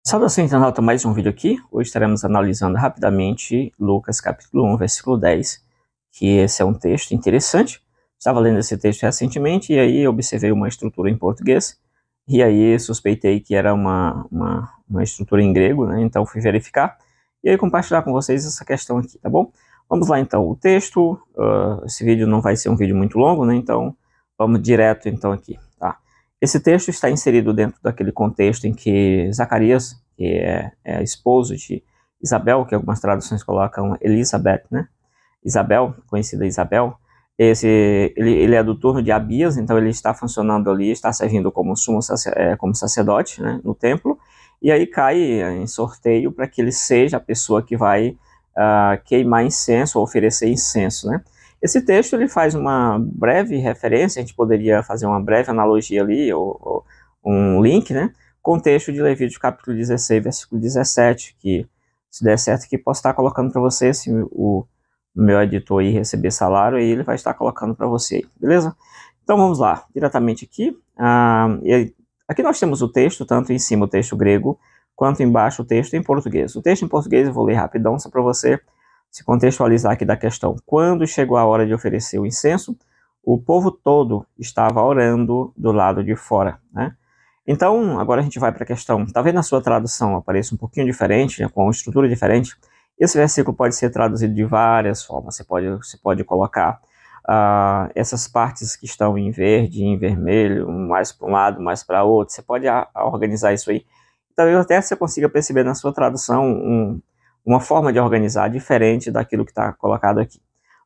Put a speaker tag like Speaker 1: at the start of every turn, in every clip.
Speaker 1: Saudação internauta, mais um vídeo aqui. Hoje estaremos analisando rapidamente Lucas capítulo 1, versículo 10, que esse é um texto interessante. Estava lendo esse texto recentemente e aí observei uma estrutura em português e aí suspeitei que era uma estrutura em grego, né? Então fui verificar e aí compartilhar com vocês essa questão aqui, tá bom? Vamos lá então, o texto, esse vídeo não vai ser um vídeo muito longo, né? Então vamos direto então aqui, tá? Esse texto está inserido dentro daquele contexto em que Zacarias, que é esposo de Isabel, que algumas traduções colocam Elizabeth, né? Isabel, conhecida Isabel, ele é do turno de Abias, então ele está funcionando ali, está servindo como como sacerdote, né, no templo, e aí cai em sorteio para que ele seja a pessoa que vai queimar incenso ou oferecer incenso, né? Esse texto ele faz uma breve referência, a gente poderia fazer uma breve analogia ali, ou um link, né, com o texto de Levítico capítulo 16, versículo 17, que se der certo que posso estar colocando para você, se o meu editor aí receber salário, aí ele vai estar colocando para você, beleza? Então vamos lá, diretamente aqui. Aqui nós temos o texto, tanto em cima o texto grego, quanto embaixo o texto em português. O texto em português eu vou ler rapidão, só para você se contextualizar aqui da questão. Quando chegou a hora de oferecer o incenso, o povo todo estava orando do lado de fora, né? Então, agora a gente vai para a questão. Talvez na sua tradução apareça um pouquinho diferente, né, com uma estrutura diferente. Esse versículo pode ser traduzido de várias formas. Você pode colocar essas partes que estão em verde, em vermelho, mais para um lado, mais para outro. Você pode organizar isso aí. Talvez até você consiga perceber na sua tradução uma forma de organizar diferente daquilo que está colocado aqui.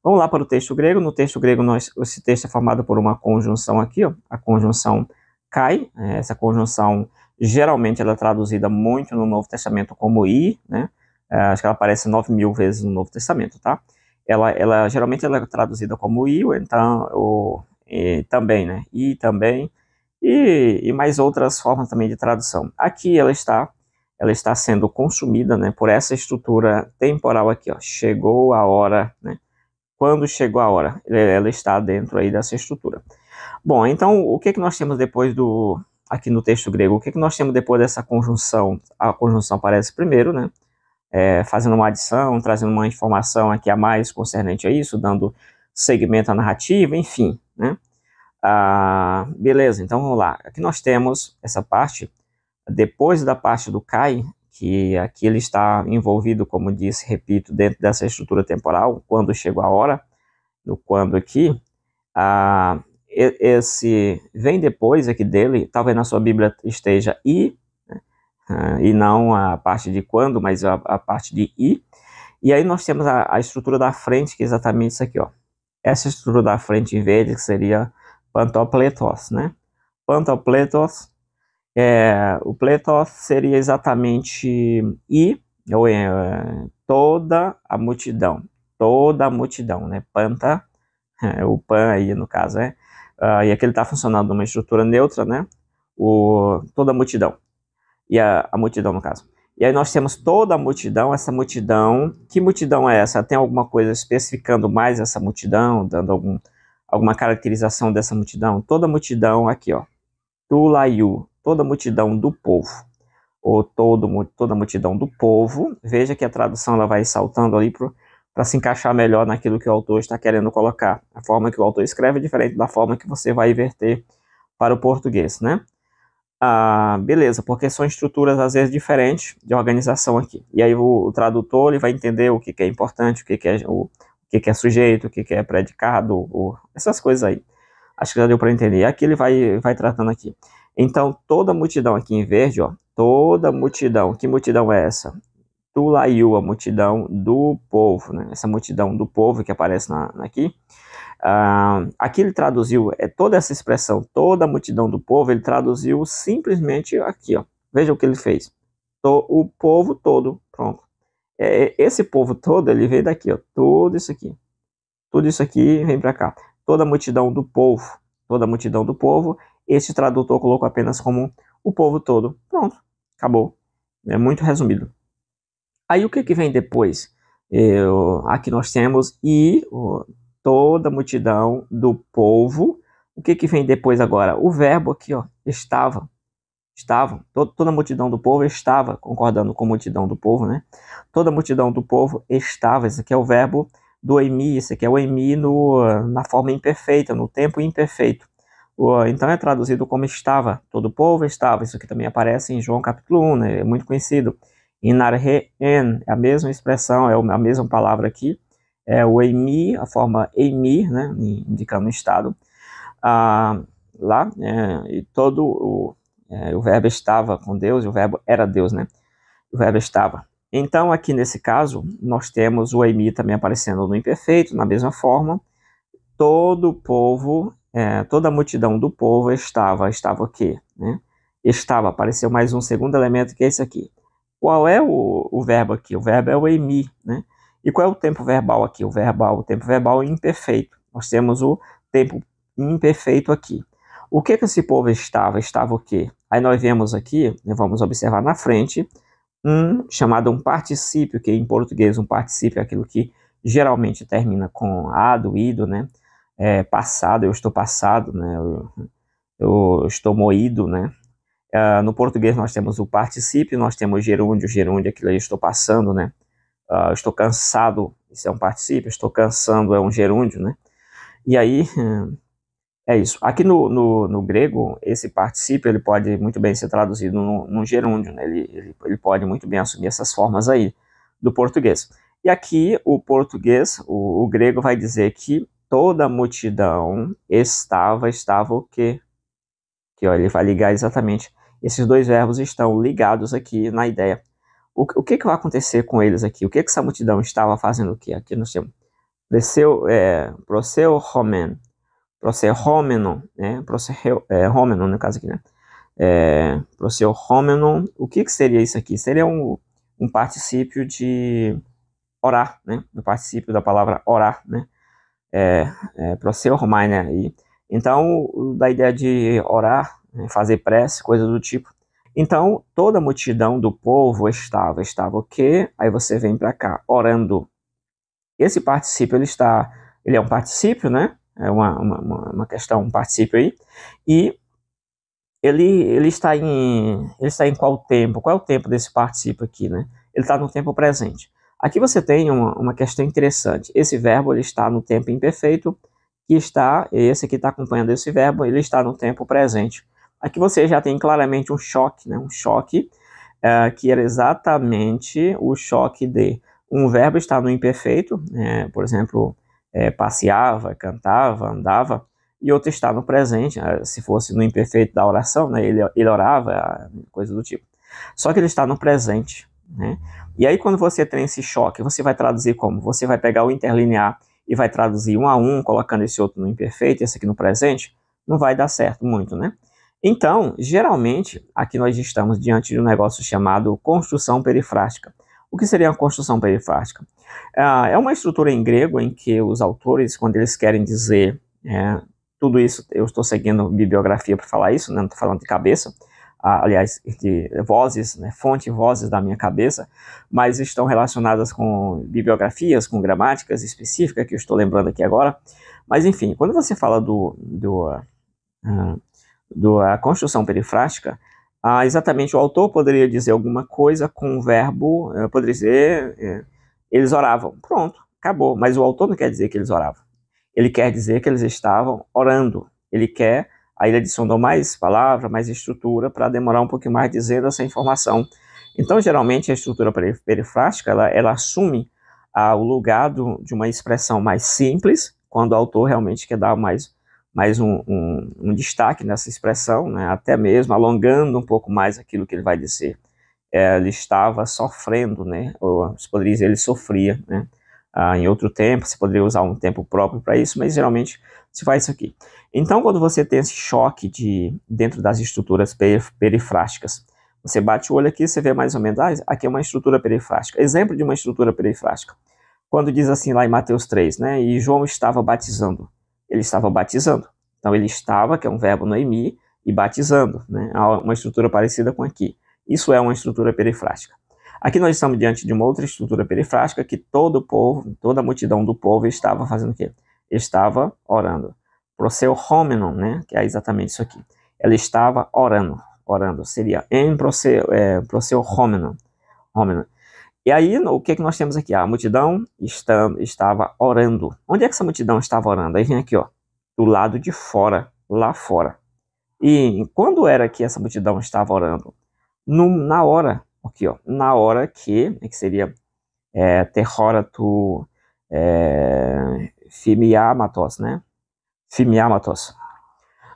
Speaker 1: Vamos lá para o texto grego. No texto grego, esse texto é formado por uma conjunção aqui, ó, a conjunção kai. Essa conjunção, geralmente, ela é traduzida muito no Novo Testamento como i, né? Acho que ela aparece 9.000 vezes no Novo Testamento, tá? Geralmente ela é traduzida como i, ou então, também, né? I também, e mais outras formas também de tradução. Aqui ela está sendo consumida, né, por essa estrutura temporal aqui, ó. Chegou a hora, né? Quando chegou a hora, ela está dentro aí dessa estrutura. Bom, então o que nós temos depois aqui no texto grego? O que nós temos depois dessa conjunção? A conjunção aparece primeiro, né? Fazendo uma adição, trazendo uma informação aqui a mais concernente a isso, dando segmento à narrativa, enfim, né? Beleza, então vamos lá. Aqui nós temos essa parte, depois da parte do Kai, que aqui ele está envolvido, como disse, repito, dentro dessa estrutura temporal, quando chegou a hora, no quando aqui, esse vem depois aqui dele, talvez na sua Bíblia esteja I, e não a parte de quando, mas a parte de i. E aí nós temos a estrutura da frente, que é exatamente isso aqui, ó. Essa estrutura da frente em verde, que seria pantopletos, né? Pantopletos, o pletos seria exatamente i, ou toda a multidão, né? Panta, o pan aí no caso, né? E aqui ele está funcionando numa estrutura neutra, né? Toda a multidão. E a multidão, no caso. E aí nós temos toda a multidão, essa multidão. Que multidão é essa? Tem alguma coisa especificando mais essa multidão, dando alguma caracterização dessa multidão? Toda a multidão aqui, ó. Tulaiu, toda a multidão do povo. Ou toda a multidão do povo. Veja que a tradução ela vai saltando ali para se encaixar melhor naquilo que o autor está querendo colocar. A forma que o autor escreve é diferente da forma que você vai inverter para o português, né? Beleza, porque são estruturas às vezes diferentes de organização aqui. E aí o tradutor ele vai entender o que é importante, o que é sujeito, o que é predicado, essas coisas aí. Acho que já deu para entender. E aqui ele vai tratando aqui. Então, toda a multidão aqui em verde, ó, toda a multidão. Que multidão é essa? Tulaiu, a multidão do povo, né? Essa multidão do povo que aparece aqui. Aqui ele traduziu toda essa expressão, toda a multidão do povo, ele traduziu simplesmente aqui, ó. Veja o que ele fez. O povo todo, pronto. Esse povo todo, ele veio daqui, ó. Tudo isso aqui. Tudo isso aqui vem para cá. Toda a multidão do povo. Toda a multidão do povo. Este tradutor colocou apenas como o povo todo. Pronto. Acabou. É muito resumido. Aí o que vem depois? Aqui nós temos toda a multidão do povo. O que vem depois agora? O verbo aqui, ó, estava. estavam, toda a multidão do povo estava, concordando com a multidão do povo, né? Toda a multidão do povo estava, esse aqui é o verbo do eimi, esse aqui é o eimi na forma imperfeita, no tempo imperfeito. Então é traduzido como estava, todo o povo estava, isso aqui também aparece em João capítulo 1, né? É muito conhecido. Inarhe en, é a mesma expressão, é a mesma palavra aqui, é o eimi, a forma eimi, né? Indicando o estado. Lá, e todo o verbo estava com Deus, e o verbo era Deus, né? O verbo estava. Então, aqui nesse caso, nós temos o eimi também aparecendo no imperfeito, na mesma forma. Todo o povo, toda a multidão do povo estava o quê? Né? Estava, apareceu mais um segundo elemento, que é esse aqui. Qual é o verbo aqui? O verbo é o eimi, né? E qual é o tempo verbal aqui? O tempo verbal é imperfeito. Nós temos o tempo imperfeito aqui. O que esse povo estava? Estava o quê? Aí nós vemos aqui, vamos observar na frente, chamado um particípio, que em português um particípio é aquilo que geralmente termina com ado, ido, né? Passado, eu estou passado, né? Eu estou moído, né? No português nós temos o particípio, nós temos gerúndio, aquilo aí, estou passando, né? Estou cansado, isso é um particípio, estou cansando é um gerúndio, né? E aí, é isso. Aqui no grego, esse particípio ele pode muito bem ser traduzido num gerúndio, né? Ele pode muito bem assumir essas formas aí do português. E aqui o português, o grego vai dizer que toda a multidão estava o quê? Que ó, ele vai ligar exatamente. Esses dois verbos estão ligados aqui na ideia. O que vai acontecer com eles aqui? O que essa multidão estava fazendo o quê? Aqui nós temos proseuhomen, proseuhomenon, né? Proseuhomenon, no caso aqui, né? Proseuhomenon, o que seria isso aqui? Seria um particípio de orar, né? Do particípio da palavra orar, né? Proseuhomai, né? Então, da ideia de orar, fazer prece, coisa do tipo. Então, toda a multidão do povo estava o quê? Aí você vem para cá, orando. Esse particípio, ele é um particípio, né? É uma questão, um particípio aí. E ele está em qual tempo? Qual é o tempo desse particípio aqui, né? Ele está no tempo presente. Aqui você tem uma questão interessante. Esse verbo, ele está no tempo imperfeito, esse aqui está acompanhando esse verbo, ele está no tempo presente. Aqui você já tem claramente um choque, né? Um choque que era exatamente o choque de um verbo estar no imperfeito, por exemplo, passeava, cantava, andava, e outro está no presente, se fosse no imperfeito da oração, né? Ele orava, coisa do tipo. Só que ele está no presente, né? E aí quando você tem esse choque, você vai traduzir como? Você vai pegar o interlinear e vai traduzir um a um, colocando esse outro no imperfeito, esse aqui no presente, não vai dar certo muito, né? Então, geralmente, aqui nós estamos diante de um negócio chamado construção perifrástica. O que seria uma construção perifrástica? É uma estrutura em grego em que os autores, quando eles querem dizer tudo isso, eu estou seguindo bibliografia para falar isso, né? Não estou falando de cabeça, aliás, de vozes, né? Fonte e vozes da minha cabeça, mas estão relacionadas com bibliografias, com gramáticas específicas, que eu estou lembrando aqui agora. Mas, enfim, quando você fala a construção perifrástica, exatamente o autor poderia dizer alguma coisa com o verbo, poderia dizer, eles oravam. Pronto, acabou. Mas o autor não quer dizer que eles oravam. Ele quer dizer que eles estavam orando. Aí ele adicionou mais palavra, mais estrutura, para demorar um pouquinho mais dizendo essa informação. Então, geralmente, a estrutura perifrástica, ela assume o lugar de uma expressão mais simples, quando o autor realmente quer dar mais um destaque nessa expressão, né? Até mesmo alongando um pouco mais aquilo que ele vai dizer. Ele estava sofrendo, né? Ou se poderia dizer, ele sofria, né? Em outro tempo, você poderia usar um tempo próprio para isso, mas geralmente se faz isso aqui. Então, quando você tem esse choque dentro das estruturas perifrásticas, você bate o olho aqui, você vê mais ou menos, aqui é uma estrutura perifrástica. Exemplo de uma estrutura perifrástica. Quando diz assim lá em Mateus 3, né? E João estava batizando. Ele estava batizando. Então, ele estava, que é um verbo noemi, e batizando, né? Há uma estrutura parecida com aqui. Isso é uma estrutura perifrástica. Aqui nós estamos diante de uma outra estrutura perifrástica que todo o povo, toda a multidão do povo estava fazendo o quê? Estava orando. Proseuhomenon, né? Que é exatamente isso aqui. Ela estava orando. orando, seria en proseu homenum. E aí, o que nós temos aqui? A multidão estava orando. Onde é que essa multidão estava orando? Aí vem aqui, ó, do lado de fora, lá fora. E quando era que essa multidão estava orando? Na hora, aqui, ó, na hora que seria terrora tu phimiamatos, né? Phimiamatos.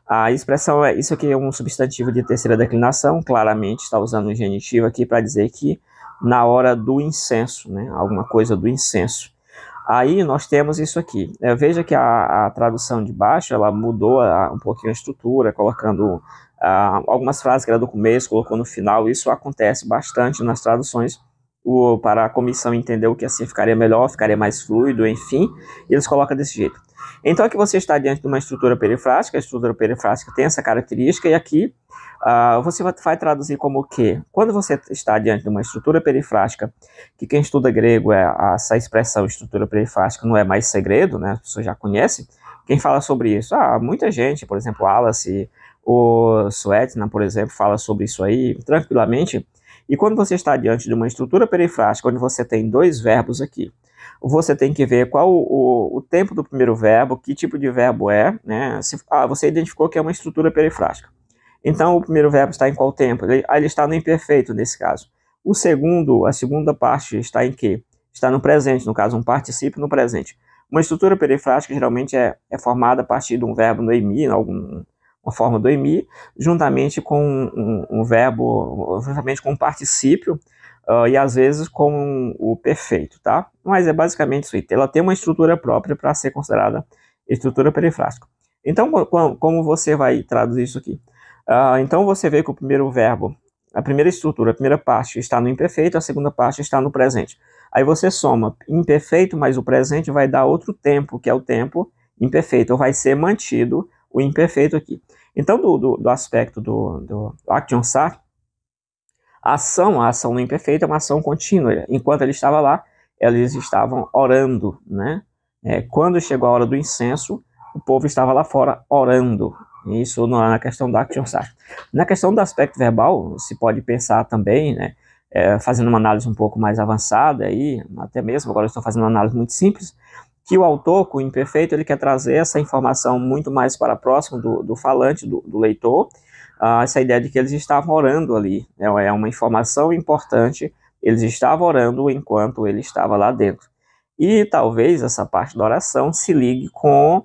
Speaker 1: A expressão isso aqui é um substantivo de terceira declinação, claramente está usando um genitivo aqui para dizer que na hora do incenso, né? Alguma coisa do incenso. Aí nós temos isso aqui. Veja que a tradução de baixo, ela mudou um pouquinho a estrutura, colocando algumas frases que era do começo, colocou no final. Isso acontece bastante nas traduções, para a comissão entender o que assim ficaria melhor, ficaria mais fluido, enfim, e eles colocam desse jeito. Então aqui você está diante de uma estrutura perifrástica, a estrutura perifrástica tem essa característica, e aqui você vai traduzir como o quê? Quando você está diante de uma estrutura perifrástica, que quem estuda grego, essa expressão estrutura perifrástica não é mais segredo, né? As pessoas já conhecem. Quem fala sobre isso? Muita gente, por exemplo, Wallace, o Suetna, por exemplo, fala sobre isso aí tranquilamente. E quando você está diante de uma estrutura perifrástica, onde você tem dois verbos aqui, você tem que ver qual o tempo do primeiro verbo, que tipo de verbo é, né? Você identificou que é uma estrutura perifrástica. Então, o primeiro verbo está em qual tempo? Ele está no imperfeito, nesse caso. A segunda parte está em quê? Está no presente, no caso, um particípio no presente. Uma estrutura perifrástica geralmente é formada a partir de um verbo no EMI, uma forma do EMI, juntamente com um verbo, juntamente com um particípio, e às vezes com o perfeito, tá? Mas é basicamente isso aí. Ela tem uma estrutura própria para ser considerada estrutura perifrástica. Então, como você vai traduzir isso aqui? Então, você vê que o primeiro verbo, a primeira estrutura, a primeira parte está no imperfeito, a segunda parte está no presente. Aí você soma imperfeito mais o presente, vai dar outro tempo, que é o tempo imperfeito, ou vai ser mantido o imperfeito aqui. Então, do aspecto do action sat, a ação no imperfeito é uma ação contínua. Enquanto ele estava lá, eles estavam orando, né? Quando chegou a hora do incenso, o povo estava lá fora orando. Isso na questão do action sat. Na questão do aspecto verbal, se pode pensar também, né? Fazendo uma análise um pouco mais avançada, aí, até mesmo, agora eu estou fazendo uma análise muito simples, que o autor, com o imperfeito, ele quer trazer essa informação muito mais para próximo do falante, do leitor, essa ideia de que eles estavam orando ali, é uma informação importante, eles estavam orando enquanto ele estava lá dentro. E talvez essa parte da oração se ligue com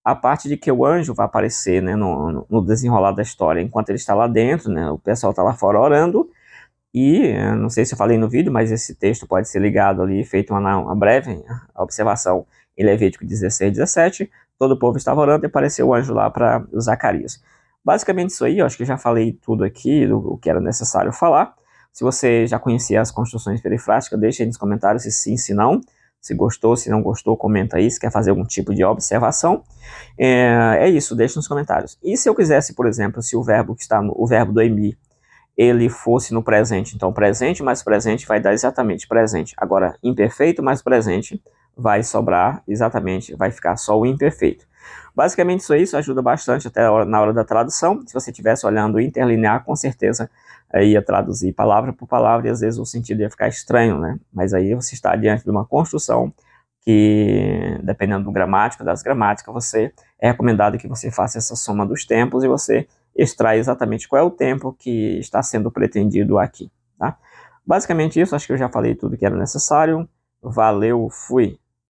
Speaker 1: a parte de que o anjo vai aparecer, né, no desenrolar da história, enquanto ele está lá dentro, né, o pessoal está lá fora orando, e não sei se eu falei no vídeo, mas esse texto pode ser ligado ali, feito uma breve observação em Levítico 16, 17, todo o povo estava orando e apareceu o anjo lá para Zacarias. Basicamente isso aí, eu acho que já falei tudo aqui, o que era necessário falar. Se você já conhecia as construções perifrásticas, deixa aí nos comentários se sim, se não. Se gostou, se não gostou, comenta aí, se quer fazer algum tipo de observação. É isso, deixa nos comentários. E se eu quisesse, por exemplo, se o verbo que está o verbo do EMI, ele fosse no presente, então presente mais presente vai dar exatamente presente. Agora, imperfeito mais presente vai sobrar exatamente, vai ficar só o imperfeito. Basicamente isso ajuda bastante até na hora da tradução. Se você estivesse olhando interlinear, com certeza ia traduzir palavra por palavra e às vezes o sentido ia ficar estranho, né? Mas aí você está diante de uma construção que, dependendo do gramático, das gramáticas, é recomendado que você faça essa soma dos tempos e você extrai exatamente qual é o tempo que está sendo pretendido aqui, tá? Basicamente isso, acho que eu já falei tudo que era necessário. Valeu, fui!